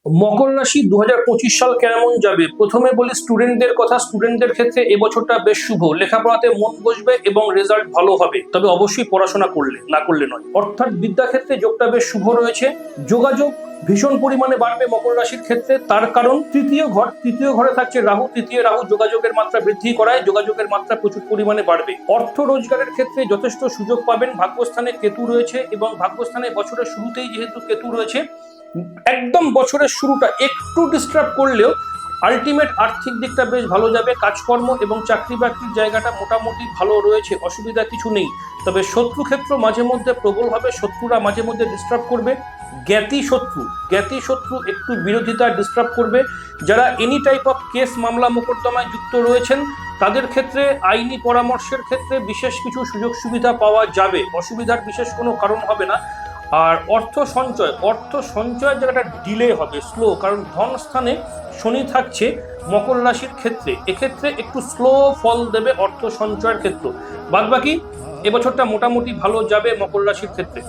মকর রাশি 2025 সাল কেমন যাবে? প্রথমে বলি স্টুডেন্টদের কথা। স্টুডেন্টদের ক্ষেত্রে এবছরটা বেশ শুভ। লেখাপড়াতে মন বসবে এবং রেজাল্ট ভালো হবে, তবে অবশ্যই পড়াশোনা করলে, না করলে নয়। অর্থাৎ বিদ্যাক্ষেত্রে যোগটা বেশ শুভ রয়েছে। যোগাযোগ ভীষণ পরিমাণে বাড়বে মকর রাশির ক্ষেত্রে। তার কারণ তৃতীয় ঘরে থাকছে রাহু। তৃতীয় রাহু যোগাযোগের মাত্রা বৃদ্ধি করায় যোগাযোগের মাত্রা প্রচুর পরিমাণে বাড়বে। অর্থ রোজগারের ক্ষেত্রে যথেষ্ট সুযোগ পাবেন। ভাগ্যস্থানে কেতু রয়েছে এবং ভাগ্যস্থানে বছরের শুরুতেই যেহেতু কেতু রয়েছে, একদম বছরের শুরুটা একটু ডিস্টার্ব করলেও আলটিমেট আর্থিক দিকটা বেশ ভালো যাবে। কাজকর্ম এবং চাকরি বাকরির জায়গাটা মোটামুটি ভালো রয়েছে, অসুবিধা কিছু নেই। তবে শত্রু ক্ষেত্র মাঝে মধ্যে প্রবল হবে। শত্রুরা মাঝে মধ্যে ডিস্টার্ব করবে। জ্ঞাতি শত্রু একটু বিরোধিতা ডিস্টার্ব করবে। যারা এনি টাইপ অফ কেস মামলা মোকদ্দমায় যুক্ত রয়েছেন তাদের ক্ষেত্রে আইনি পরামর্শের ক্ষেত্রে বিশেষ কিছু সুযোগ সুবিধা পাওয়া যাবে। অসুবিধার বিশেষ কোনো কারণ হবে না। আর অর্থ সঞ্চয়ের জায়গাটা ডিলে হবে, স্লো, কারণ ধন স্থানে শনি থাকছে মকর রাশির ক্ষেত্রে। এক্ষেত্রে একটু স্লো ফল দেবে অর্থ সঞ্চয়ের ক্ষেত্র। বাদবাকি এবছরটা মোটামুটি ভালো যাবে মকর রাশির ক্ষেত্রে।